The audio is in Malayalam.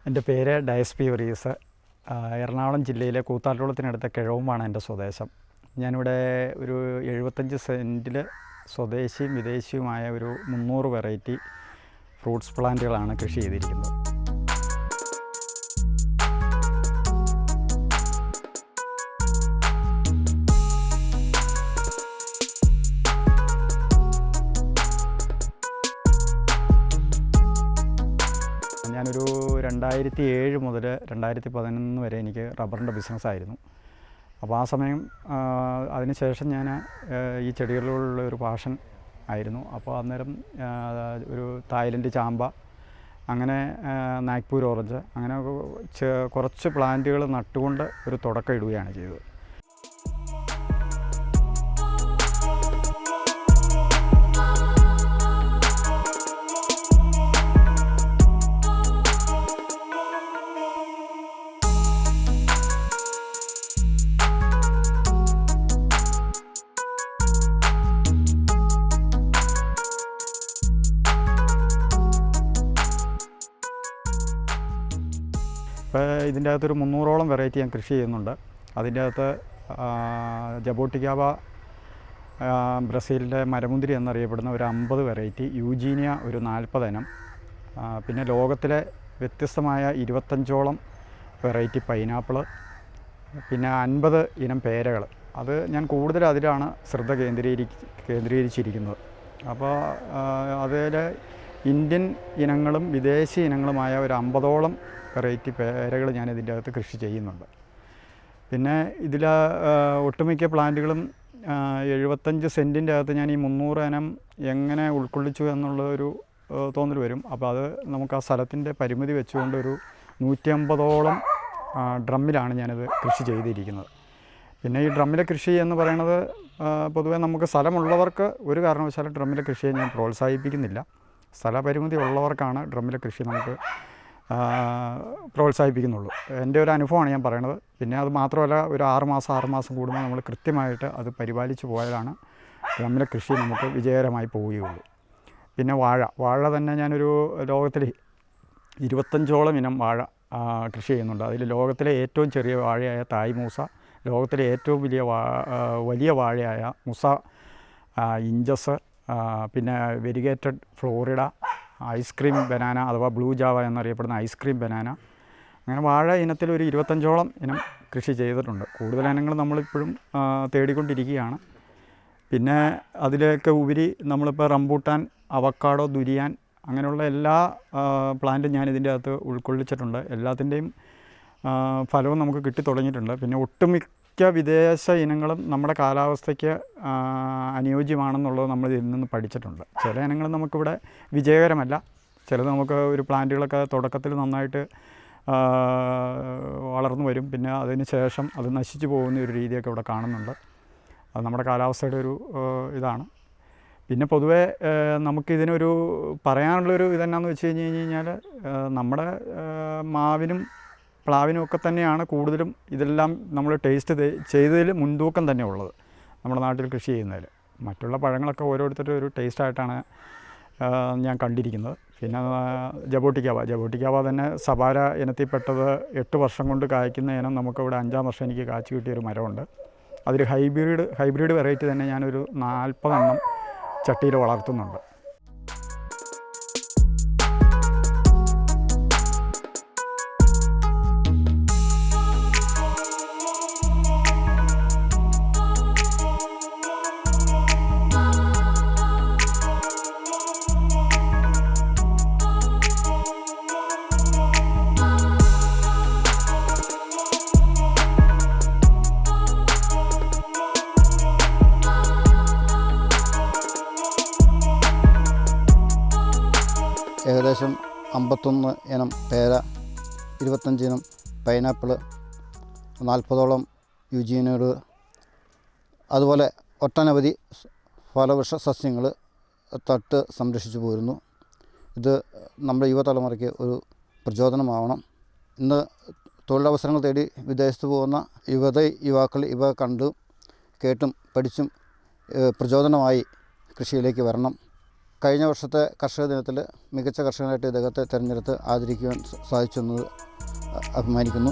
എൻ്റെ പേര് ഡയസ് പി വർഗീസ്. എറണാകുളം ജില്ലയിലെ കൂത്താട്ടോളത്തിനടുത്ത കിഴവുമാണ് എൻ്റെ സ്വദേശം. ഞാനിവിടെ ഒരു 75 സെൻറ്റിൽ സ്വദേശിയും വിദേശിയുമായ ഒരു 300 വെറൈറ്റി ഫ്രൂട്ട്സ് പ്ലാന്റുകളാണ് കൃഷി ചെയ്തിരിക്കുന്നത്. ഞാനൊരു 2007 മുതൽ 2011 വരെ എനിക്ക് റബ്ബറിൻ്റെ ബിസിനസ്സായിരുന്നു. അപ്പോൾ ആ സമയം അതിനുശേഷം ഞാൻ ഈ ചെടികളിലുള്ള ഒരു പാഷൻ ആയിരുന്നു. അപ്പോൾ അന്നേരം ഒരു തായ്ലൻഡ് ചാമ്പ, അങ്ങനെ നാഗ്പൂർ ഓറഞ്ച്, അങ്ങനെ കുറച്ച് പ്ലാന്റുകൾ നട്ടുകൊണ്ട് ഒരു തുടക്കം ഇടുകയാണ് ചെയ്തത്. ഇപ്പോൾ ഇതിൻ്റെ അകത്തൊരു 300ഓളം വെറൈറ്റി ഞാൻ കൃഷി ചെയ്യുന്നുണ്ട്. അതിൻ്റെ അകത്ത് ജബോട്ടിക്കാവ, ബ്രസീലിൻ്റെ മരമുന്തിരി എന്നറിയപ്പെടുന്ന ഒരു 50 വെറൈറ്റി, യൂജീനിയ ഒരു 40 ഇനം, പിന്നെ ലോകത്തിലെ വ്യത്യസ്തമായ 25ഓളം വെറൈറ്റി പൈനാപ്പിള്, പിന്നെ 50 ഇനം പേരകൾ. അത് ഞാൻ കൂടുതൽ അതിലാണ് ശ്രദ്ധ കേന്ദ്രീകരിച്ചിരിക്കുന്നത്. അപ്പോൾ അതിൽ ഇന്ത്യൻ ഇനങ്ങളും വിദേശി ഇനങ്ങളുമായ ഒരു 50ഓളം വെറൈറ്റി പേരകൾ ഞാൻ ഇതിൻ്റെ അകത്ത് കൃഷി ചെയ്യുന്നുണ്ട്. പിന്നെ ഇതിൽ ഒട്ടുമിക്ക പ്ലാന്റുകളും 75 സെൻറ്റിൻ്റെ അകത്ത് ഞാൻ ഈ 300 ഇനം എങ്ങനെ ഉൾക്കൊള്ളിച്ചു എന്നുള്ളൊരു തോന്നൽ വരും. അപ്പോൾ അത് നമുക്ക് ആ സ്ഥലത്തിൻ്റെ പരിമിതി വെച്ചുകൊണ്ട് ഒരു 150ഓളം ഡ്രമ്മിലാണ് ഞാനിത് കൃഷി ചെയ്തിരിക്കുന്നത്. പിന്നെ ഈ ഡ്രമ്മിലെ കൃഷി എന്ന് പറയുന്നത് പൊതുവേ നമുക്ക് സ്ഥലമുള്ളവർക്ക് ഒരു കാരണവശാലും ഡ്രമ്മിലെ കൃഷിയെ ഞാൻ പ്രോത്സാഹിപ്പിക്കുന്നില്ല. സ്ഥലപരിമിതി ഉള്ളവർക്കാണ് ഡ്രമ്മിലെ കൃഷി നമുക്ക് പ്രോത്സാഹിപ്പിക്കുന്നുള്ളൂ. എൻ്റെ ഒരു അനുഭവമാണ് ഞാൻ പറയണത്. പിന്നെ അത് മാത്രമല്ല, ഒരു 6 മാസം കൂടുമ്പോൾ നമ്മൾ കൃത്യമായിട്ട് അത് പരിപാലിച്ച് പോയാലാണ് ഡ്രമ്മിലെ കൃഷി നമുക്ക് വിജയകരമായി പോവുകയുള്ളൂ. പിന്നെ വാഴ തന്നെ ഞാനൊരു ലോകത്തിൽ 25ഓളം ഇനം വാഴ കൃഷി ചെയ്യുന്നുണ്ട്. അതിൽ ലോകത്തിലെ ഏറ്റവും ചെറിയ വാഴയായ തായ് മൂസ, ലോകത്തിലെ ഏറ്റവും വലിയ വാഴയായ മുസ ഇഞ്ചസ്, പിന്നെ വെരിഗേറ്റഡ് ഫ്ലോറിഡ, ഐസ്ക്രീം ബനാന അഥവാ ബ്ലൂ ജാവ എന്നറിയപ്പെടുന്ന ഐസ്ക്രീം ബനാന, അങ്ങനെ വാഴ ഇനത്തിൽ ഒരു 25ഓളം ഇനം കൃഷി ചെയ്തിട്ടുണ്ട്. കൂടുതൽ ഇനങ്ങൾ നമ്മളിപ്പോഴും തേടിക്കൊണ്ടിരിക്കുകയാണ്. പിന്നെ അതിലേക്ക് ഉപരി നമ്മളിപ്പോൾ റംബൂട്ടാൻ, അവക്കാഡോ, ദുരിയാൻ, അങ്ങനെയുള്ള എല്ലാ പ്ലാന്റും ഞാൻ ഇതിൻ്റെ അകത്ത് ഉൾക്കൊള്ളിച്ചിട്ടുണ്ട്. എല്ലാത്തിൻ്റെയും ഫലവും നമുക്ക് കിട്ടി തുടങ്ങിയിട്ടുണ്ട്. പിന്നെ ഒട്ടുമിക്ക വിദേശ ഇനങ്ങളും നമ്മുടെ കാലാവസ്ഥയ്ക്ക് അനുയോജ്യമാണെന്നുള്ളത് നമ്മൾ ഇതിൽ നിന്ന് പഠിച്ചിട്ടുണ്ട്. ചില ഇനങ്ങൾ നമുക്കിവിടെ വിജയകരമല്ല. ചിലത് നമുക്ക് ഒരു പ്ലാന്റുകളൊക്കെ തുടക്കത്തിൽ നന്നായിട്ട് വളർന്നു വരും, പിന്നെ അതിന് ശേഷം അത് നശിച്ചു പോകുന്ന ഒരു രീതിയൊക്കെ ഇവിടെ കാണുന്നുണ്ട്. അത് നമ്മുടെ കാലാവസ്ഥയുടെ ഒരു ഇതാണ്. പിന്നെ പൊതുവേ നമുക്കിതിനൊരു പറയാനുള്ളൊരു ഇതെന്നാന്ന് വെച്ച് കഴിഞ്ഞാൽ, നമ്മുടെ മാവിനും പ്ലാവിനും ഒക്കെ തന്നെയാണ് കൂടുതലും ഇതെല്ലാം നമ്മൾ ടേസ്റ്റ് ചെയ്തതിൽ മുൻതൂക്കം തന്നെ ഉള്ളത് നമ്മുടെ നാട്ടിൽ കൃഷി ചെയ്യുന്നതിൽ. മറ്റുള്ള പഴങ്ങളൊക്കെ ഓരോരുത്തരുടെ ഒരു ടേസ്റ്റായിട്ടാണ് ഞാൻ കണ്ടിരിക്കുന്നത്. പിന്നെ ജബോട്ടിക്കാവ തന്നെ സബാര ഇനത്തിൽപ്പെട്ടത് 8 വർഷം കൊണ്ട് കായ്ക്കുന്ന ഇനം നമുക്കിവിടെ 5-ാം വർഷം എനിക്ക് കാച്ചു കിട്ടിയൊരു മരമുണ്ട്. അതിൽ ഹൈബ്രിഡ് വെറൈറ്റി തന്നെ ഞാനൊരു 40 എണ്ണം ചട്ടിയിൽ വളർത്തുന്നുണ്ട്. ഏകദേശം 51 ഇനം പേര, 25 ഇനം പൈനാപ്പിള്, 40ഓളം യുജീനിയർ, അതുപോലെ ഒട്ടനവധി ഫലവൃക്ഷ സസ്യങ്ങൾ തട്ട് സംരക്ഷിച്ചു പോരുന്നു. ഇത് നമ്മുടെ യുവതലമുറയ്ക്ക് ഒരു പ്രചോദനമാവണം. ഇന്ന് തൊഴിലവസരങ്ങൾ തേടി വിദേശത്ത് പോകുന്ന യുവാക്കൾ ഇവ കണ്ടും കേട്ടും പഠിച്ചും പ്രചോദനമായി കൃഷിയിലേക്ക് വരണം. കഴിഞ്ഞ വർഷത്തെ കർഷക ദിനത്തിൽ മികച്ച കർഷകനായിട്ട് ഇദ്ദേഹത്തെ തിരഞ്ഞെടുത്ത് ആദരിക്കുവാൻ സാധിച്ചെന്നത് അഭിമാനിക്കുന്നു.